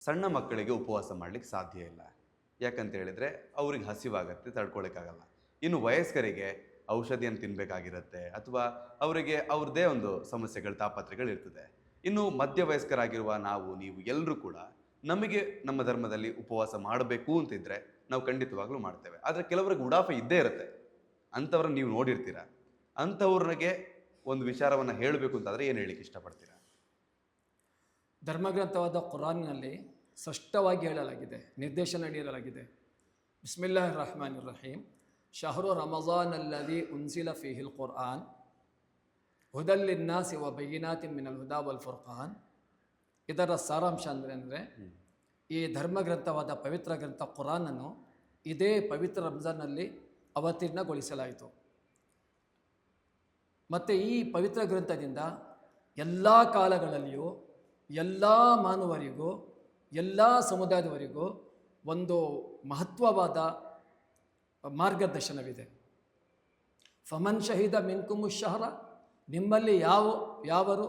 ಸಣ್ಣ ಮಕ್ಕಳಿಗೆ ಉಪವಾಸ ಮಾಡಲಿಕ್ಕೆ ಸಾಧ್ಯ ಇಲ್ಲ. ಯಾಕಂತ ಹೇಳಿದರೆ ಅವ್ರಿಗೆ ಹಸಿವಾಗತ್ತೆ, ತಡ್ಕೊಳಕ್ಕಾಗಲ್ಲ. ಇನ್ನು ವಯಸ್ಕರಿಗೆ ಔಷಧಿಯನ್ನು ತಿನ್ನಬೇಕಾಗಿರುತ್ತೆ ಅಥವಾ ಅವರಿಗೆ ಅವ್ರದ್ದೇ ಒಂದು ಸಮಸ್ಯೆಗಳು, ತಾಪತ್ರೆಗಳಿರ್ತದೆ. ಇನ್ನು ಮಧ್ಯವಯಸ್ಕರಾಗಿರುವ ನಾವು, ನೀವು ಎಲ್ಲರೂ ಕೂಡ ನಮಗೆ ನಮ್ಮ ಧರ್ಮದಲ್ಲಿ ಉಪವಾಸ ಮಾಡಬೇಕು ಅಂತಿದ್ರೆ ನಾವು ಖಂಡಿತವಾಗ್ಲೂ ಮಾಡ್ತೇವೆ. ಆದರೆ ಕೆಲವರಿಗೆ ಉಡಾಫೆ ಇದ್ದೇ ಇರುತ್ತೆ. ಅಂಥವ್ರನ್ನ ನೀವು ನೋಡಿರ್ತೀರ. ಅಂಥವ್ರಿಗೆ ಒಂದು ವಿಚಾರವನ್ನು ಹೇಳಬೇಕು ಅಂತಾದರೆ ಏನು ಹೇಳಲಿಕ್ಕೆ ಇಷ್ಟಪಡ್ತೀರಾ? ಧರ್ಮಗ್ರಂಥವಾದ ಕುರಾನ್ನಲ್ಲಿ ಸ್ಪಷ್ಟವಾಗಿ ಹೇಳಲಾಗಿದೆ, ನಿರ್ದೇಶನ ನೀಡಲಾಗಿದೆ. ಬಿಸ್ಮಿಲ್ಲಾಹಿರ್ ರಹಮಾನಿರ್ ರಹೀಮ್. ಶಹರು ರಮಜಾನ್ ಅಲ್ಲದಿ ಉನ್ಸಿಲ ಫೀಹಿಲ್ ಕುರ್ಆನ್ ಹುದಲ್ ಲಿನ್ನಾಸಿ ವ ಬಯ್ಯಿನಾತಿನ್ ಮಿನಲ್ ಹುದಾ ವಲ್ ಫುರ್ಖಾನ್. ಇದರ ಸಾರಾಂಶ ಅಂದರೆ ಈ ಧರ್ಮಗ್ರಂಥವಾದ ಪವಿತ್ರ ಗ್ರಂಥ ಕುರಾನನ್ನು ಇದೇ ಪವಿತ್ರ ರಂಜಾನ್ನಲ್ಲಿ ಅವತೀರ್ಣಗೊಳಿಸಲಾಯಿತು. ಮತ್ತು ಈ ಪವಿತ್ರ ಗ್ರಂಥದಿಂದ ಎಲ್ಲ ಕಾಲಗಳಲ್ಲಿಯೂ ಎಲ್ಲ ಮಾನವರಿಗೂ ಎಲ್ಲ ಸಮುದಾಯದವರಿಗೂ ಒಂದು ಮಹತ್ವವಾದ ಮಾರ್ಗದರ್ಶನವಿದೆ. ಫಮನ್ ಶಹೀದ ಮಿನ್ಕುಮು ಶಹರ, ನಿಮ್ಮಲ್ಲಿ ಯಾವರು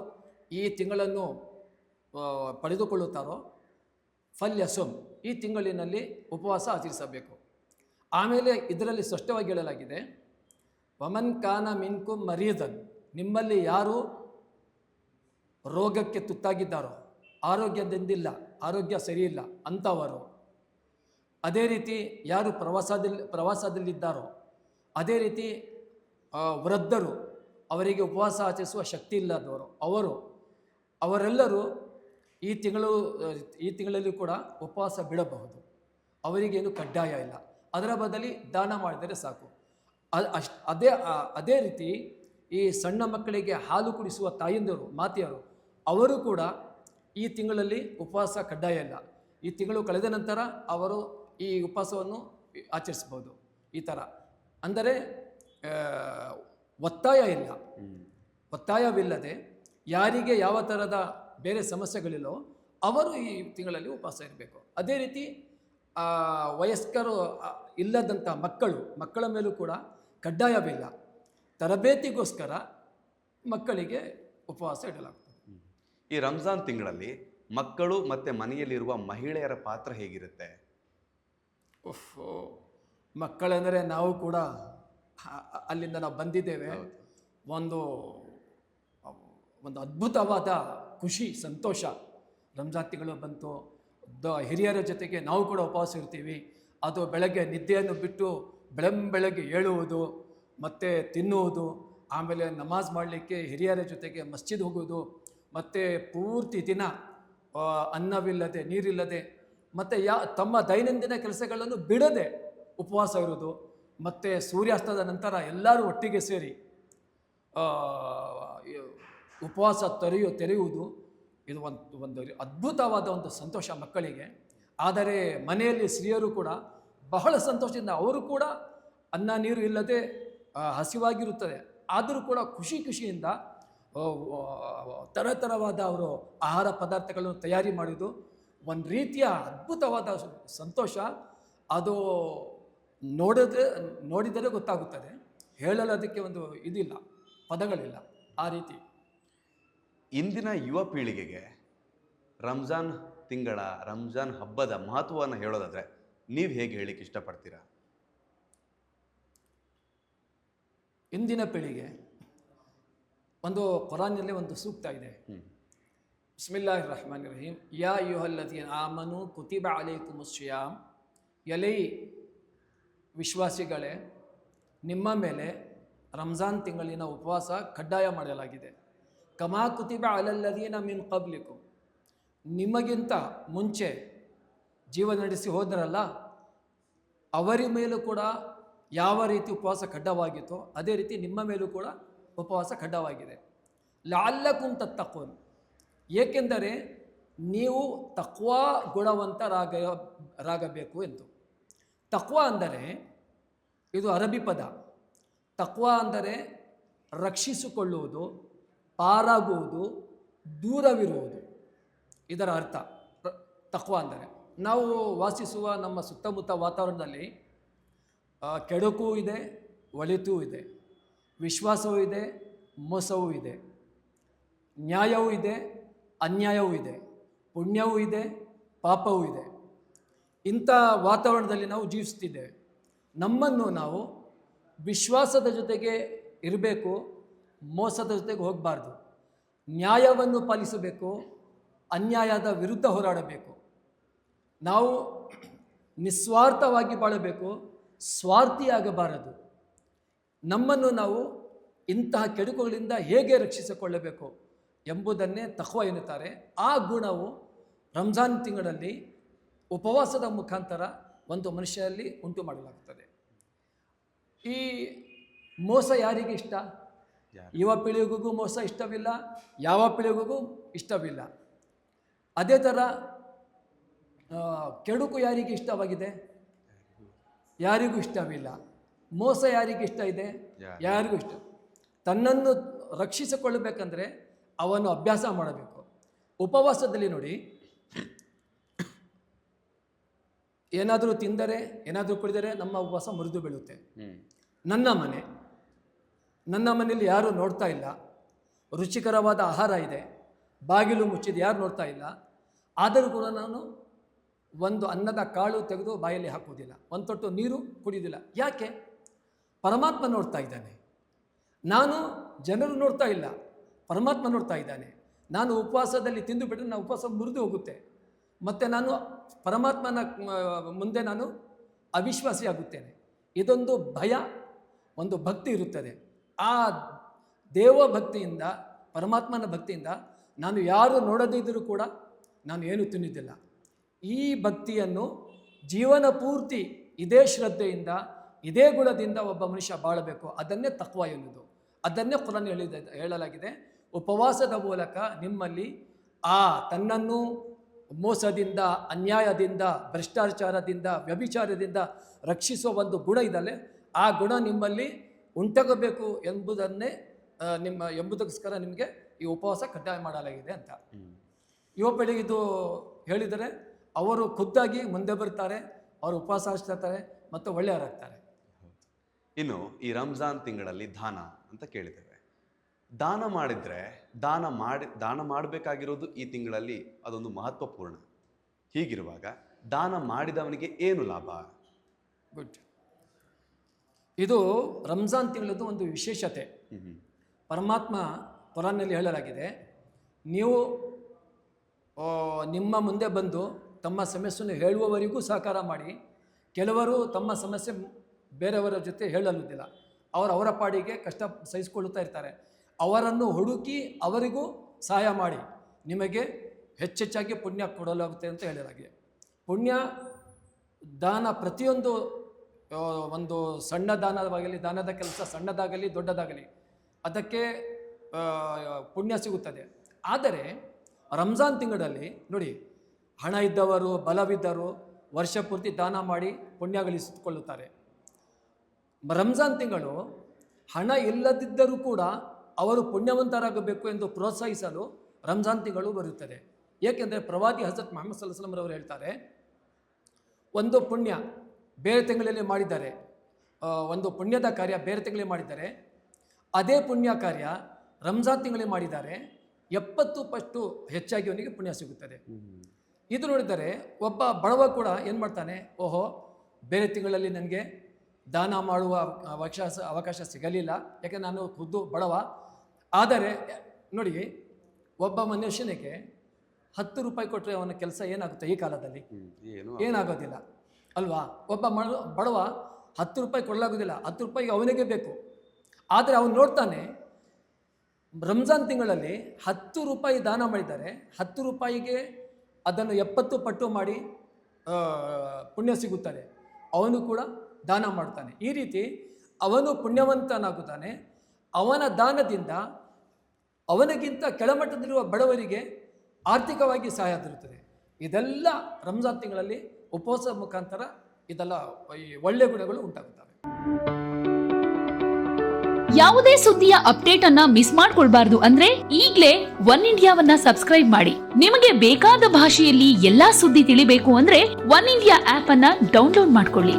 ಈ ತಿಂಗಳನ್ನು ಪಡೆದುಕೊಳ್ಳುತ್ತಾರೋ ಫಲ್ಯಸುಮ್, ಈ ತಿಂಗಳಿನಲ್ಲಿ ಉಪವಾಸ ಆಚರಿಸಬೇಕು. ಆಮೇಲೆ ಇದರಲ್ಲಿ ಸ್ಪಷ್ಟವಾಗಿ ಹೇಳಲಾಗಿದೆ, ವಮನ್ ಕಾನ ಮಿನ್ಕುಮ್ ಮರೀದನ್, ನಿಮ್ಮಲ್ಲಿ ಯಾರು ರೋಗಕ್ಕೆ ತುತ್ತಾಗಿದ್ದಾರೋ, ಆರೋಗ್ಯದಿಂದಿಲ್ಲ, ಆರೋಗ್ಯ ಸರಿಯಿಲ್ಲ ಅಂಥವರು, ಅದೇ ರೀತಿ ಯಾರು ಪ್ರವಾಸದಲ್ಲಿದ್ದಾರೋ, ಅದೇ ರೀತಿ ವೃದ್ಧರು, ಅವರಿಗೆ ಉಪವಾಸ ಆಚರಿಸುವ ಶಕ್ತಿ ಇಲ್ಲದವರು, ಅವರೆಲ್ಲರೂ ಈ ತಿಂಗಳಲ್ಲಿ ಕೂಡ ಉಪವಾಸ ಬಿಡಬಹುದು. ಅವರಿಗೇನು ಕಡ್ಡಾಯ ಇಲ್ಲ. ಅದರ ಬದಲಿ ದಾನ ಮಾಡಿದರೆ ಸಾಕು. ಅದೇ ರೀತಿ ಈ ಸಣ್ಣ ಮಕ್ಕಳಿಗೆ ಹಾಲು ಕುಡಿಸುವ ತಾಯಂದಿರು, ಮಾತೆಯರು, ಅವರು ಕೂಡ ಈ ತಿಂಗಳಲ್ಲಿ ಉಪವಾಸ ಕಡ್ಡಾಯ ಇಲ್ಲ. ಈ ತಿಂಗಳು ಕಳೆದ ನಂತರ ಅವರು ಈ ಉಪವಾಸವನ್ನು ಆಚರಿಸ್ಬೋದು. ಈ ಥರ ಅಂದರೆ ಒತ್ತಾಯ ಇಲ್ಲ. ಒತ್ತಾಯವಿಲ್ಲದೆ ಯಾರಿಗೆ ಯಾವ ಥರದ ಬೇರೆ ಸಮಸ್ಯೆಗಳಿಲ್ಲೋ ಅವರು ಈ ತಿಂಗಳಲ್ಲಿ ಉಪವಾಸ ಇರಬೇಕು. ಅದೇ ರೀತಿ ವಯಸ್ಕರು ಇಲ್ಲದಂಥ ಮಕ್ಕಳ ಮೇಲೂ ಕೂಡ ಕಡ್ಡಾಯವಿಲ್ಲ. ತರಬೇತಿಗೋಸ್ಕರ ಮಕ್ಕಳಿಗೆ ಉಪವಾಸ ಇಡಲಾಗ್ತದೆ. ಈ ರಂಜಾನ್ ತಿಂಗಳಲ್ಲಿ ಮಕ್ಕಳು ಮತ್ತು ಮನೆಯಲ್ಲಿರುವ ಮಹಿಳೆಯರ ಪಾತ್ರ ಹೇಗಿರುತ್ತೆ? ಮಕ್ಕಳೆಂದರೆ ನಾವು ಕೂಡ ಅಲ್ಲಿಂದ ನಾವು ಬಂದಿದ್ದೇವೆ. ಒಂದು ಅದ್ಭುತವಾದ ಖುಷಿ, ಸಂತೋಷ. ರಂಜಾನ್ ತಿಂಗಳು ಬಂತು, ಹಿರಿಯರ ಜೊತೆಗೆ ನಾವು ಕೂಡ ಉಪವಾಸ ಇರ್ತೀವಿ. ಅದು ಬೆಳಗ್ಗೆ ನಿದ್ದೆಯನ್ನು ಬಿಟ್ಟು ಬೆಳಗ್ಗೆ ಏಳುವುದು, ಮತ್ತು ತಿನ್ನುವುದು, ಆಮೇಲೆ ನಮಾಜ್ ಮಾಡಲಿಕ್ಕೆ ಹಿರಿಯರ ಜೊತೆಗೆ ಮಸ್ಜಿದ್ ಹೋಗುವುದು, ಮತ್ತು ಪೂರ್ತಿ ದಿನ ಅನ್ನವಿಲ್ಲದೆ, ನೀರಿಲ್ಲದೆ, ಮತ್ತು ತಮ್ಮ ದೈನಂದಿನ ಕೆಲಸಗಳನ್ನು ಬಿಡದೆ ಉಪವಾಸ ಇರೋದು, ಮತ್ತು ಸೂರ್ಯಾಸ್ತದ ನಂತರ ಎಲ್ಲರೂ ಒಟ್ಟಿಗೆ ಸೇರಿ ಉಪವಾಸ ತೆರೆಯುವುದು, ಇದು ಒಂದು ಅದ್ಭುತವಾದ ಒಂದು ಸಂತೋಷ ಮಕ್ಕಳಿಗೆ. ಆದರೆ ಮನೆಯಲ್ಲಿ ಸ್ತ್ರೀಯರು ಕೂಡ ಬಹಳ ಸಂತೋಷದಿಂದ, ಅವರು ಕೂಡ ಅನ್ನ ನೀರು ಇಲ್ಲದೆ ಹಸಿವಾಗಿರುತ್ತದೆ, ಆದರೂ ಕೂಡ ಖುಷಿಯಿಂದ ಥರವಾದ ಅವರು ಆಹಾರ ಪದಾರ್ಥಗಳನ್ನು ತಯಾರಿ ಮಾಡೋದು ಒಂದು ರೀತಿಯ ಅದ್ಭುತವಾದ ಸಂತೋಷ. ಅದು ನೋಡಿದರೆ ಗೊತ್ತಾಗುತ್ತದೆ, ಹೇಳಲು ಅದಕ್ಕೆ ಒಂದು ಇದಿಲ್ಲ, ಪದಗಳಿಲ್ಲ. ಆ ರೀತಿ ಇಂದಿನ ಯುವ ಪೀಳಿಗೆಗೆ ರಂಜಾನ್ ಹಬ್ಬದ ಮಹತ್ವವನ್ನು ಹೇಳೋದಾದರೆ ನೀವು ಹೇಗೆ ಹೇಳಿಕ್ಕೆ ಇಷ್ಟಪಡ್ತೀರಾ? ಇಂದಿನ ಪೀಳಿಗೆ ಒಂದು ಕುರಾನ್ನಲ್ಲಿ ಒಂದು ಸೂಕ್ತ ಇದೆ. ಬಿಸ್ಮಿಲ್ಲಾಹಿರ್ ರಹಮಾನಿರ್ ರಹೀಮ್. ಯಾ ಅಯ್ಯುಹಲ್ಲದೀನ ಆಮನು ಕುತಿಬ ಅಲೈಕುಮುಸ್ ಸಿಯಾಮ್. ಎಲೈ ವಿಶ್ವಾಸಿಗಳೇ, ನಿಮ್ಮ ಮೇಲೆ ರಂಜಾನ್ ತಿಂಗಳಿನ ಉಪವಾಸ ಕಡ್ಡಾಯ ಮಾಡಲಾಗಿದೆ. ಕಮಾ ಕುತಿಬ ಅಲಲ್ಲದೀನ ಮಿನ್ ಕಬ್ಲಿಕುಂ, ನಿಮಗಿಂತ ಮುಂಚೆ ಜೀವನ ನಡೆಸಿ ಹೋದ್ರಲ್ಲ ಅವರ ಮೇಲೂ ಕೂಡ ಯಾವ ರೀತಿ ಉಪವಾಸ ಕಡ್ಡಾಯವಾಗಿತ್ತೋ ಅದೇ ರೀತಿ ನಿಮ್ಮ ಮೇಲೂ ಕೂಡ ಉಪವಾಸ ಕಡ್ಡಾಯವಾಗಿದೆ. ಲಅಲ್ಲಕುಂ ತತ್ತಖೂನ್, ಏಕೆಂದರೆ ನೀವು ತಕ್ವಾ ಗುಣವಂತರಾಗಬೇಕು ಎಂದು. ತಕ್ವಾ ಅಂದರೆ ಇದು ಅರಬಿ ಪದ. ತಕ್ವಾ ಅಂದರೆ ರಕ್ಷಿಸಿಕೊಳ್ಳುವುದು, ಪಾರಾಗುವುದು, ದೂರವಿರುವುದು, ಇದರ ಅರ್ಥ ತಕ್ವಾ ಅಂದರೆ. ನಾವು ವಾಸಿಸುವ ನಮ್ಮ ಸುತ್ತಮುತ್ತ ವಾತಾವರಣದಲ್ಲಿ ಕೆಡುಕು ಇದೆ, ಒಳಿತೂ ಇದೆ, ವಿಶ್ವಾಸವೂ ಇದೆ, ಮೋಸವೂ ಇದೆ, ನ್ಯಾಯವೂ ಇದೆ, ಅನ್ಯಾಯವೂ ಇದೆ, ಪುಣ್ಯವೂ ಇದೆ, ಪಾಪವೂ ಇದೆ. ಇಂಥ ವಾತಾವರಣದಲ್ಲಿ ನಾವು ಜೀವಿಸ್ತಿದ್ದೇವೆ. ನಮ್ಮನ್ನು ನಾವು ವಿಶ್ವಾಸದ ಜೊತೆಗೆ ಇರಬೇಕು, ಮೋಸದ ಜೊತೆಗೆ ಹೋಗಬಾರ್ದು. ನ್ಯಾಯವನ್ನು ಪಾಲಿಸಬೇಕು, ಅನ್ಯಾಯದ ವಿರುದ್ಧ ಹೋರಾಡಬೇಕು. ನಾವು ನಿಸ್ವಾರ್ಥವಾಗಿ ಬಾಳಬೇಕು, ಸ್ವಾರ್ಥಿಯಾಗಬಾರದು. ನಮ್ಮನ್ನು ನಾವು ಇಂತಹ ಕೆಡುಕುಗಳಿಂದ ಹೇಗೆ ರಕ್ಷಿಸಿಕೊಳ್ಳಬೇಕು ಎಂಬುದನ್ನೇ ತಖ್ವಾ ಎನ್ನುತ್ತಾರೆ. ಆ ಗುಣವು ರಂಜಾನ್ ತಿಂಗಳಲ್ಲಿ ಉಪವಾಸದ ಮುಖಾಂತರ ಒಂದು ಮನುಷ್ಯರಲ್ಲಿ ಉಂಟು ಮಾಡಲಾಗುತ್ತದೆ. ಈ ಮೋಸ ಯಾರಿಗೆ ಇಷ್ಟ? ಯುವ ಪೀಳಿಗೆಗೂ ಮೋಸ ಇಷ್ಟವಿಲ್ಲ, ಯಾವ ಪೀಳಿಗೆಗೂ ಇಷ್ಟವಿಲ್ಲ. ಅದೇ ಥರ ಕೆಡುಕು ಯಾರಿಗೆ ಇಷ್ಟವಾಗಿದೆ? ಯಾರಿಗೂ ಇಷ್ಟವಿಲ್ಲ. ಮೋಸ ಯಾರಿಗೆ ಇಷ್ಟ ಇದೆ? ಯಾರಿಗೂ ಇಷ್ಟ. ತನ್ನನ್ನು ರಕ್ಷಿಸಿಕೊಳ್ಳಬೇಕಂದ್ರೆ ಅವನು ಅಭ್ಯಾಸ ಮಾಡಬೇಕು. ಉಪವಾಸದಲ್ಲಿ ನೋಡಿ, ಏನಾದರೂ ತಿಂದರೆ, ಏನಾದರೂ ಕುಡಿದರೆ ನಮ್ಮ ಉಪವಾಸ ಮುರಿದು ಬೀಳುತ್ತೆ. ನನ್ನ ಮನೆಯಲ್ಲಿ ಯಾರೂ ನೋಡ್ತಾ ಇಲ್ಲ, ರುಚಿಕರವಾದ ಆಹಾರ ಇದೆ, ಬಾಗಿಲು ಮುಚ್ಚಿದೆ, ಯಾರು ನೋಡ್ತಾ ಇಲ್ಲ, ಆದರೂ ಕೂಡ ನಾನು ಒಂದು ಅನ್ನದ ಕಾಳು ತೆಗೆದು ಬಾಯಲ್ಲಿ ಹಾಕುವುದಿಲ್ಲ, ಒಂದು ತೊಟ್ಟು ನೀರು ಕುಡಿಯೋದಿಲ್ಲ. ಯಾಕೆ? ಪರಮಾತ್ಮ ನೋಡ್ತಾ ಇದ್ದಾನೆ. ನಾನು ಜನರು ನೋಡ್ತಾ ಇಲ್ಲ, ಪರಮಾತ್ಮ ನೋಡ್ತಾ ಇದ್ದಾನೆ. ನಾನು ಉಪವಾಸದಲ್ಲಿ ತಿಂದು ಬಿಟ್ಟರೆ ನಾನು ಉಪವಾಸ ಮುರಿದು ಹೋಗುತ್ತೆ, ಮತ್ತು ನಾನು ಪರಮಾತ್ಮನ ಮುಂದೆ ನಾನು ಅವಿಶ್ವಾಸಿಯಾಗುತ್ತೇನೆ. ಇದೊಂದು ಭಯ, ಒಂದು ಭಕ್ತಿ ಇರುತ್ತದೆ. ಆ ದೇವಭಕ್ತಿಯಿಂದ, ಪರಮಾತ್ಮನ ಭಕ್ತಿಯಿಂದ ನಾನು ಯಾರು ನೋಡದಿದ್ದರೂ ಕೂಡ ನಾನು ಏನೂ ತಿನ್ನುವುದಿಲ್ಲ. ಈ ಭಕ್ತಿಯನ್ನು ಜೀವನ ಪೂರ್ತಿ ಇದೇ ಶ್ರದ್ಧೆಯಿಂದ, ಇದೇ ಗುಣದಿಂದ ಒಬ್ಬ ಮನುಷ್ಯ ಬಾಳಬೇಕು. ಅದನ್ನೇ ತಖ್ವಾ ಎನ್ನುವುದು. ಅದನ್ನೇ ಕುರಾನ್ ಹೇಳಲಾಗಿದೆ. ಉಪವಾಸದ ಮೂಲಕ ನಿಮ್ಮಲ್ಲಿ ಆ ತನ್ನನ್ನು ಮೋಸದಿಂದ, ಅನ್ಯಾಯದಿಂದ, ಭ್ರಷ್ಟಾಚಾರದಿಂದ, ವ್ಯಭಿಚಾರದಿಂದ ರಕ್ಷಿಸುವ ಒಂದು ಗುಣ ಇದಲ್ಲೇ, ಆ ಗುಣ ನಿಮ್ಮಲ್ಲಿ ಉಂಟಾಗಬೇಕು ಎಂಬುದಕ್ಕೋಸ್ಕರ ನಿಮಗೆ ಈ ಉಪವಾಸ ಕಡ್ಡಾಯ ಮಾಡಲಾಗಿದೆ ಅಂತ. ಯುವ ಪೀಳಿಗೆ ಇದು ಹೇಳಿದರೆ ಅವರು ಖುದ್ದಾಗಿ ಮುಂದೆ ಬರ್ತಾರೆ, ಅವರು ಉಪವಾಸ ಹಚ್ತಾರೆ ಮತ್ತು ಒಳ್ಳೆಯವರಾಗ್ತಾರೆ. ಇನ್ನು ಈ ರಂಜಾನ್ ತಿಂಗಳಲ್ಲಿ ದಾನ ಅಂತ ಕೇಳಿದ್ದೇವೆ. ದಾನ ಮಾಡಿದರೆ ದಾನ ಮಾಡಬೇಕಾಗಿರೋದು ಈ ತಿಂಗಳಲ್ಲಿ ಅದೊಂದು ಮಹತ್ವಪೂರ್ಣ. ಹೀಗಿರುವಾಗ ದಾನ ಮಾಡಿದವನಿಗೆ ಏನು ಲಾಭ? ಗುಡ್. ಇದು ರಂಜಾನ್ ತಿಂಗಳದ್ದು ಒಂದು ವಿಶೇಷತೆ. ಪರಮಾತ್ಮ ಕುರಾನ್ನಲ್ಲಿ ಹೇಳಲಾಗಿದೆ, ನೀವು ನಿಮ್ಮ ಮುಂದೆ ಬಂದು ತಮ್ಮ ಸಮಸ್ಯೆಯನ್ನು ಹೇಳುವವರಿಗೂ ಸಹಕಾರ ಮಾಡಿ. ಕೆಲವರು ತಮ್ಮ ಸಮಸ್ಯೆ ಬೇರೆಯವರ ಜೊತೆ ಹೇಳಲುವುದಿಲ್ಲ, ಅವರ ಪಾಡಿಗೆ ಕಷ್ಟ ಸಹಿಸಿಕೊಳ್ಳುತ್ತಾ ಇರ್ತಾರೆ. ಅವರನ್ನು ಹುಡುಕಿ ಅವರಿಗೂ ಸಹಾಯ ಮಾಡಿ, ನಿಮಗೆ ಹೆಚ್ಚೆಚ್ಚಾಗಿ ಪುಣ್ಯ ಕೊಡಲಾಗುತ್ತೆ ಅಂತ ಹೇಳಲಾಗಿದೆ. ಪುಣ್ಯ ದಾನ ಪ್ರತಿಯೊಂದು ಒಂದು ಸಣ್ಣ ದಾನವಾಗಲಿ, ದಾನದ ಕೆಲಸ ಸಣ್ಣದಾಗಲಿ ದೊಡ್ಡದಾಗಲಿ ಅದಕ್ಕೆ ಪುಣ್ಯ ಸಿಗುತ್ತದೆ. ಆದರೆ ರಂಜಾನ್ ತಿಂಗಳಲ್ಲಿ ನೋಡಿ, ಹಣ ಇದ್ದವರು, ಬಲವಿದ್ದರು ವರ್ಷ ಪೂರ್ತಿ ದಾನ ಮಾಡಿ ಪುಣ್ಯ ಗಳಿಸಿಕೊಳ್ಳುತ್ತಾರೆ. ರಂಜಾನ್ ತಿಂಗಳು ಹಣ ಇಲ್ಲದಿದ್ದರೂ ಕೂಡ ಅವರು ಪುಣ್ಯವಂತರಾಗಬೇಕು ಎಂದು ಪ್ರೋತ್ಸಾಹಿಸಲು ರಂಜಾನ್ ತಿಂಗಳು ಬರುತ್ತದೆ. ಏಕೆಂದರೆ ಪ್ರವಾದಿ ಹಜರತ್ ಮುಹಮ್ಮದ್ ಸಲ್ಲಲ್ಲಾಹು ಅಲೈಹಿ ವಸಲ್ಲಂ ರವರು ಹೇಳ್ತಾರೆ, ಒಂದು ಪುಣ್ಯ ಬೇರೆ ತಿಂಗಳಲ್ಲಿ ಮಾಡಿದ್ದಾರೆ, ಒಂದು ಪುಣ್ಯದ ಕಾರ್ಯ ಬೇರೆ ತಿಂಗಳಲ್ಲಿ ಮಾಡಿದ್ದಾರೆ, ಅದೇ ಪುಣ್ಯ ಕಾರ್ಯ ರಂಜಾನ್ ತಿಂಗಳಲ್ಲಿ ಮಾಡಿದ್ದಾರೆ, 70 ಪಟ್ಟು ಹೆಚ್ಚಾಗಿ ಅವನಿಗೆ ಪುಣ್ಯ ಸಿಗುತ್ತದೆ. ಇದು ನೋಡಿದರೆ ಒಬ್ಬ ಬಡವ ಕೂಡ ಏನು ಮಾಡ್ತಾನೆ, ಓಹೋ ಬೇರೆ ತಿಂಗಳಲ್ಲಿ ನನಗೆ ದಾನ ಮಾಡುವ ಅವಕಾಶ ಸಿಗಲಿಲ್ಲ, ಯಾಕೆ ನಾನು ಖುದ್ದು ಬಡವ. ಆದರೆ ನೋಡಿ, ಒಬ್ಬ ಮನುಷ್ಯನಿಗೆ 10 ರೂಪಾಯಿ ಕೊಟ್ಟರೆ ಅವನ ಕೆಲಸ ಏನಾಗುತ್ತೆ ಈ ಕಾಲದಲ್ಲಿ? ಏನಾಗೋದಿಲ್ಲ ಅಲ್ವಾ? ಒಬ್ಬ ಬಡವ 10 ರೂಪಾಯಿ ಕೊಡಲಾಗೋದಿಲ್ಲ, 10 ರೂಪಾಯಿ ಅವನಿಗೆ ಬೇಕು. ಆದರೆ ಅವನು ನೋಡ್ತಾನೆ, ರಂಜಾನ್ ತಿಂಗಳಲ್ಲಿ 10 ರೂಪಾಯಿ ದಾನ ಮಾಡಿದ್ದಾರೆ, 10 ರೂಪಾಯಿಗೆ ಅದನ್ನು 70 ಪಟ್ಟು ಮಾಡಿ ಪುಣ್ಯ ಸಿಗುತ್ತದೆ, ಅವನು ಕೂಡ ದಾನ ಮಾಡ್ತಾನೆ. ಈ ರೀತಿ ಅವನು ಪುಣ್ಯವಂತನಾಗುತ್ತಾನೆ. ಅವನ ದಾನದಿಂದ ಅವನಿಗಿಂತ ಕೆಳಮಟ್ಟದಲ್ಲಿರುವ ಬಡವರಿಗೆ ಆರ್ಥಿಕವಾಗಿ ಸಹಾಯ ದೊರೆಯುತ್ತದೆ. ಇದೆಲ್ಲ ರಂಜಾನ್ ತಿಂಗಳಲ್ಲಿ ಉಪವಾಸ ಮುಖಾಂತರ ಇದೆಲ್ಲ ಈ ಒಳ್ಳೆಯ ಗುಣಗಳು ಉಂಟಾಗುತ್ತವೆ. ಯಾವುದೇ ಸುದ್ದಿಯ ಅಪ್ಡೇಟ್ ಅನ್ನ ಮಿಸ್ ಮಾಡ್ಕೊಳ್ಬಾರ್ದು ಅಂದ್ರೆ ಈಗ್ಲೇ ಒನ್ ಇಂಡಿಯಾವನ್ನ ಸಬ್ಸ್ಕ್ರೈಬ್ ಮಾಡಿ. ನಿಮಗೆ ಬೇಕಾದ ಭಾಷೆಯಲ್ಲಿ ಎಲ್ಲಾ ಸುದ್ದಿ ತಿಳಿಬೇಕು ಅಂದ್ರೆ ಒನ್ ಇಂಡಿಯಾ ಆಪ್ ಅನ್ನ ಡೌನ್ಲೋಡ್ ಮಾಡ್ಕೊಳ್ಳಿ.